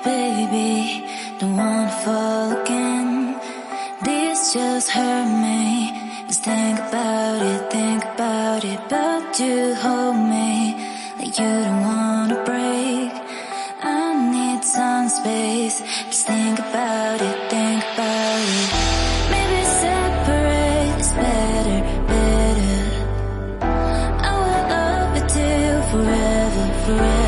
baby, don't wanna fall again. This just hurt me. Just think about it, but you hold me like you don't wanna break. I need some space. Just think about it, maybe separate is better, better. I will love you till forever, forever.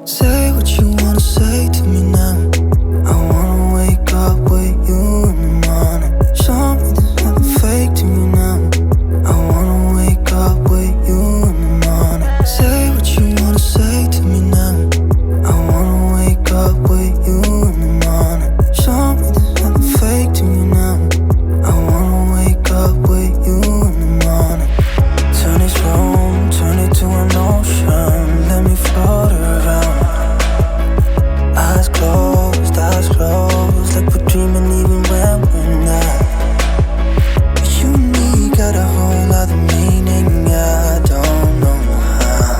Say what you wanna say to me now. I wanna wake up with you in the morning. Show me there's nothing fake to me now. I wanna wake up with you in the morning. Say what you wanna say to me now. I wanna wake up with you in the morning. Show me there's nothing fake to me now. I wanna wake up with you in the morning. Turn this room, turn it to an ocean. Let me float around. Eyes closed, like we're dreaming even when we're not. You and me got a whole other meaning, I don't know how.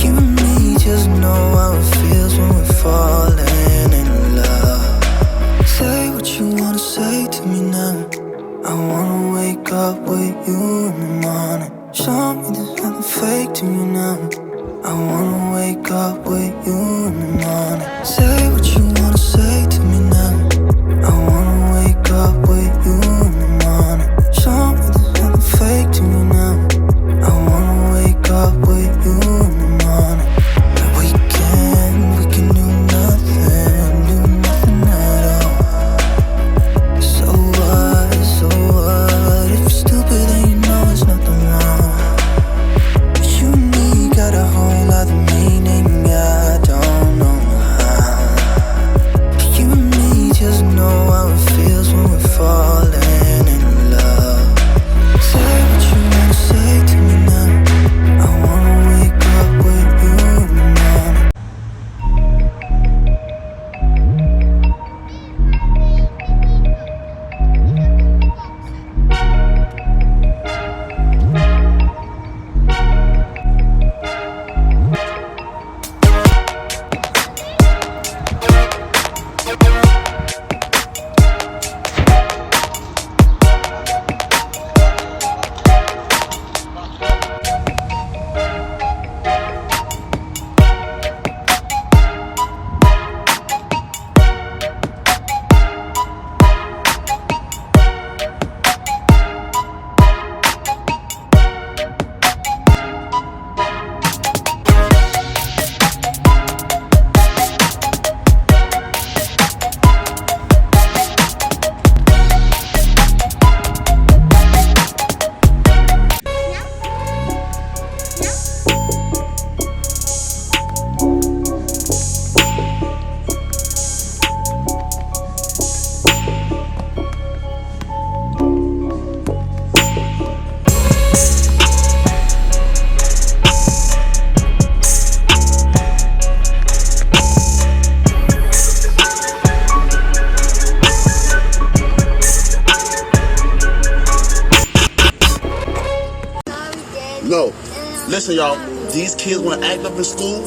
You and me just know how it feels when we're falling in love. Say what you wanna say to me now. I wanna wake up with you in the morning. Show me there's nothing fake to me now. I wanna wake up with you in the morning. Say what you wanna say to me now. I wanna wake up with you in the morning. Show me there's nothing fake to me now. I wanna wake up with you in the morning. We can do nothing at all. So what, if you're stupid then you know it's nothing wrong. You and me got a whole other meaning, I don't know how. You and me just know how it feels when we're falling in love. Say what you wanna say to me now. I wanna wake up with you in the morning. No. Listen, y'all. These kids want to act up in school,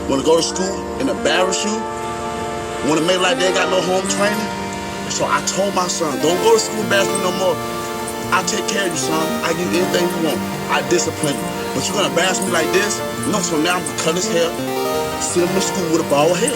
want to go to school and embarrass you, want to make like they got no home training. So I told my son, don't go to school embarrass me no more. I take care of you, son. I give you anything you want. I discipline you. But you're going to embarrass me like this? No, so now I'm going to cut his hair, send him to school with a bald head.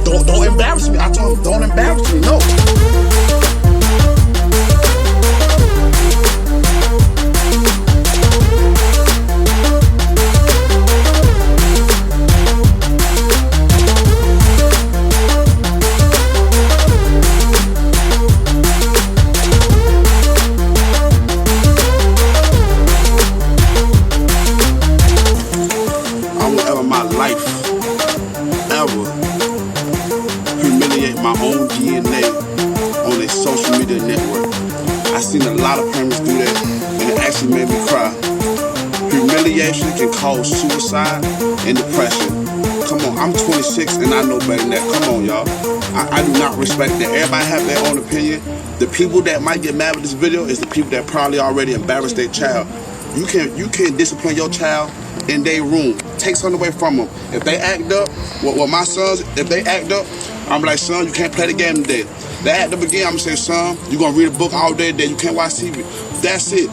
Don't embarrass me. I told him, don't embarrass me. No. I won't ever in my life ever humiliate my own DNA on a social media network. I seen a lot of parents do that, and it actually made me cry. Humiliation can cause suicide and depression. Come on, I'm 26 and I know better than that. Come on, y'all. I do not respect that. Everybody have their own opinion. The people that might get mad with this video is the people that probably already embarrassed their child. You can discipline your child in their room. Take something away from them. If they act up, well, my sons, if they act up, I'm like, son, you can't play the game today. They act up again, I'm gonna say, son, you're gonna read a book all day today. You can't watch TV. That's it.